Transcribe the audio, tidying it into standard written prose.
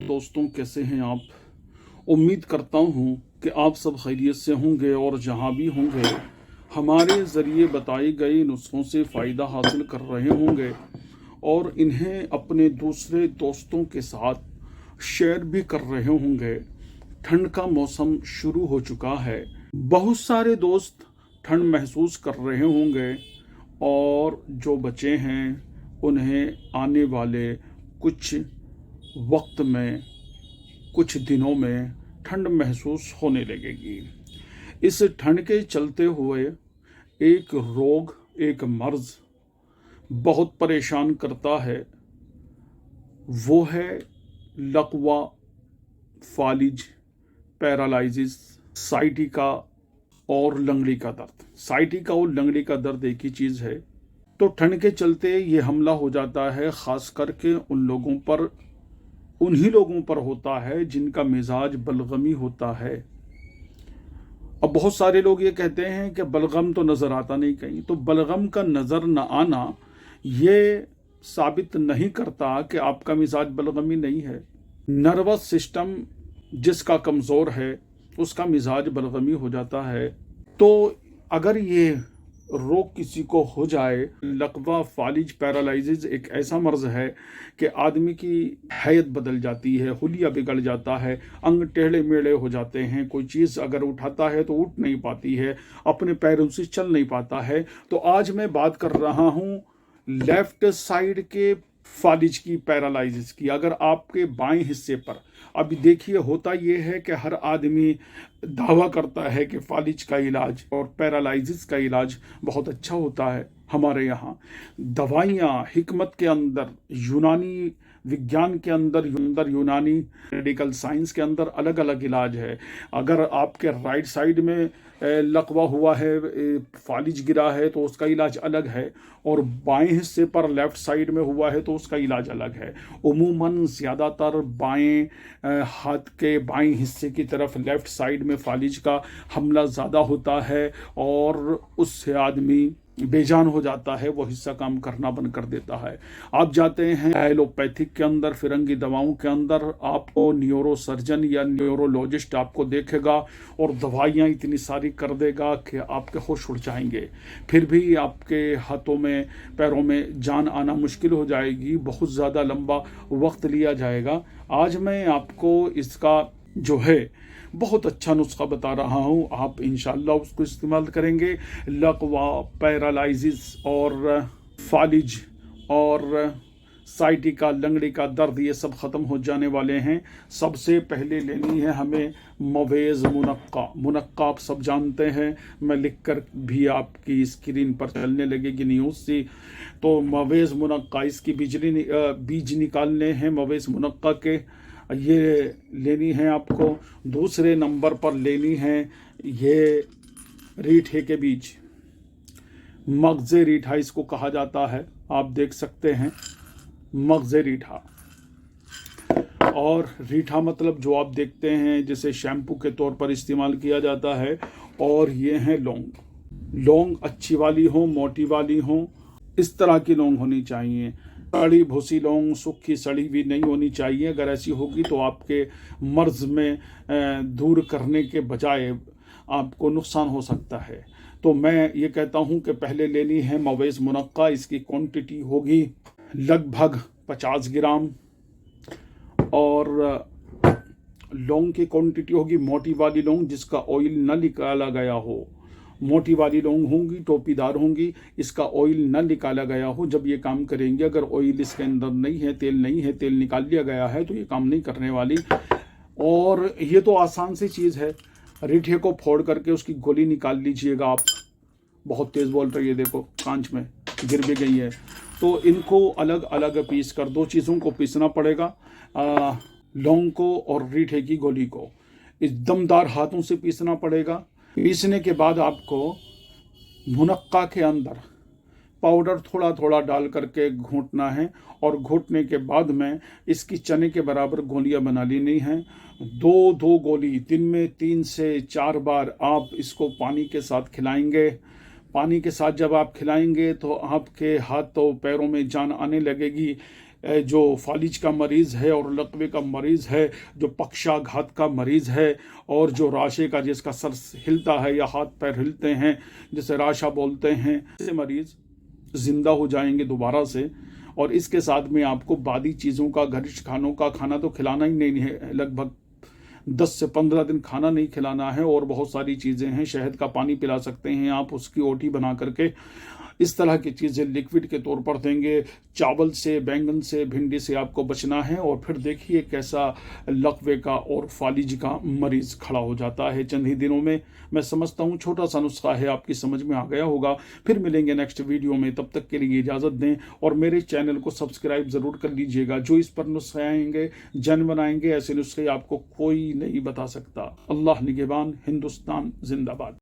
दोस्तों, कैसे हैं आप। उम्मीद करता हूं कि आप सब खैरियत से होंगे और जहां भी होंगे हमारे ज़रिए बताए गए नुस्खों से फ़ायदा हासिल कर रहे होंगे और इन्हें अपने दूसरे दोस्तों के साथ शेयर भी कर रहे होंगे। ठंड का मौसम शुरू हो चुका है, बहुत सारे दोस्त ठंड महसूस कर रहे होंगे और जो बचे हैं उन्हें आने वाले कुछ वक्त में, कुछ दिनों में ठंड महसूस होने लगेगी। इस ठंड के चलते हुए एक रोग, एक मर्ज बहुत परेशान करता है, वो है लकवा, फालिज, पैरालाइजिस, साइटिका और लंगड़ी का दर्द। साइटिका और लंगड़ी का दर्द एक ही चीज़ है। तो ठंड के चलते ये हमला हो जाता है, ख़ास करके उन्हीं लोगों पर होता है जिनका मिजाज बलगमी होता है। अब बहुत सारे लोग ये कहते हैं कि बलगम तो नज़र आता नहीं कहीं। तो बलगम का नज़र न आना ये साबित नहीं करता कि आपका मिजाज बलगमी नहीं है। नर्वस सिस्टम जिसका कमज़ोर है उसका मिजाज बलगमी हो जाता है। तो अगर ये रोग किसी को हो जाए, लकवा, फालिज, पैरालाइजिस एक ऐसा मर्ज है कि आदमी की हैयत बदल जाती है, हुलिया बिगड़ जाता है, अंग टेढ़े मेढ़े हो जाते हैं, कोई चीज़ अगर उठाता है तो उठ नहीं पाती है, अपने पैरों से चल नहीं पाता है। तो आज मैं बात कर रहा हूँ लेफ्ट साइड के फालिज की, पैरालाइजिस की। अगर आपके बाएं हिस्से पर, अभी देखिए होता ये है कि हर आदमी दावा करता है कि फालिज का इलाज और पैरालाइजिस का इलाज बहुत अच्छा होता है। हमारे यहाँ दवाइयाँ हिकमत के अंदर, यूनानी विज्ञान के अंदर, यूनानी मेडिकल साइंस के अंदर अलग अलग इलाज है। अगर आपके राइट साइड में लकवा हुआ है, फालिज गिरा है, तो उसका इलाज अलग है, और बाएं हिस्से पर लेफ्ट साइड में हुआ है तो उसका इलाज अलग है। उमूमन ज़्यादातर बाएं हाथ के बाएं हिस्से की तरफ, लेफ्ट साइड में फालिज का हमला ज़्यादा होता है और उससे आदमी बेजान हो जाता है, वो हिस्सा काम करना बंद कर देता है। आप जाते हैं एलोपैथिक के अंदर, फिरंगी दवाओं के अंदर, आपको न्यूरो सर्जन या न्यूरोलॉजिस्ट आपको देखेगा और दवाइयाँ इतनी सारी कर देगा कि आपके होश उड़ जाएंगे। फिर भी आपके हाथों में, पैरों में जान आना मुश्किल हो जाएगी, बहुत ज़्यादा लंबा वक्त लिया जाएगा। आज मैं आपको इसका जो है बहुत अच्छा नुस्खा बता रहा हूँ, आप इंशाल्लाह उसको इस्तेमाल करेंगे। लकवा, पैरालाइजिस और फालिज और साइटिका, लंगड़ी का दर्द, ये सब ख़त्म हो जाने वाले हैं। सबसे पहले लेनी है हमें मवेज़ मुनक्का। मुनक्का आप सब जानते हैं, मैं लिख कर भी आपकी स्क्रीन पर चलने लगेगी न्यूज़ से। तो मवेज़ मुनक्का, इसकी बीज निकालने हैं मवेज़ मुनक्का के, ये लेनी है आपको। दूसरे नंबर पर लेनी है ये रीठे के बीज, मगज़े रीठा इसको कहा जाता है, आप देख सकते हैं मगज़े रीठा। और रीठा मतलब जो आप देखते हैं जिसे शैम्पू के तौर पर इस्तेमाल किया जाता है। और ये हैं लौंग। लौंग अच्छी वाली हो, मोटी वाली हो, इस तरह की लौंग होनी चाहिए। सड़ी भूसी लौंग, सूखी सड़ी भी नहीं होनी चाहिए। अगर ऐसी होगी तो आपके मर्ज में दूर करने के बजाय आपको नुकसान हो सकता है। तो मैं ये कहता हूँ कि पहले लेनी है मवेज़ मुनक्का। इसकी क्वांटिटी होगी लगभग 50 ग्राम। और लौंग की क्वांटिटी होगी मोटी वाली लौंग जिसका ऑयल न निकाला गया हो। मोटी वाली लौंग होंगी, टोपीदार होंगी, इसका ऑयल न निकाला गया हो जब ये काम करेंगे। अगर ऑयल इसके अंदर नहीं है, तेल नहीं है, तेल निकाल लिया गया है, तो ये काम नहीं करने वाली। और ये तो आसान सी चीज़ है। रीठे को फोड़ करके उसकी गोली निकाल लीजिएगा आप। बहुत तेज़ बोल रही है, देखो कांच में गिर भी गई है। तो इनको अलग अलग पीस कर, दो चीज़ों को पीसना पड़ेगा, लौंग को और रीठे की गोली को। इस दमदार हाथों से पीसना पड़ेगा। पीसने के बाद आपको मुनक्का के अंदर पाउडर थोड़ा थोड़ा डाल करके घोंटना है, और घोंटने के बाद में इसकी चने के बराबर गोलियां बना लेनी हैं। दो गोली दिन में 3 से 4 बार आप इसको पानी के साथ खिलाएंगे। पानी के साथ जब आप खिलाएंगे तो आपके हाथों पैरों में जान आने लगेगी। जो फालिज का मरीज़ है और लकवे का मरीज़ है, जो पक्षाघात का मरीज़ है और जो राशे का जिसका सर हिलता है या हाथ पैर हिलते हैं जिसे राशा बोलते हैं, ऐसे मरीज़ ज़िंदा हो जाएंगे दोबारा से। और इसके साथ में आपको बादी चीज़ों का, घनिष्ठ खानों का खाना तो खिलाना ही नहीं है, लगभग 10 से 15 दिन खाना नहीं खिलाना है। और बहुत सारी चीज़ें हैं, शहद का पानी पिला सकते हैं आप, उसकी ओटी बना करके, इस तरह की चीज़ें लिक्विड के तौर पर देंगे। चावल से, बैंगन से, भिंडी से आपको बचना है। और फिर देखिए कैसा लकवे का और फालिज का मरीज़ खड़ा हो जाता है चंद ही दिनों में। मैं समझता हूँ छोटा सा नुस्खा है, आपकी समझ में आ गया होगा। फिर मिलेंगे नेक्स्ट वीडियो में, तब तक के लिए इजाज़त दें और मेरे चैनल को सब्सक्राइब ज़रूर कर लीजिएगा। जो इस पर नुस्खे आएंगे, जन बनाएंगे, ऐसे नुस्खे आपको कोई नहीं बता सकता। अल्लाह निगहबान, हिंदुस्तान जिंदाबाद।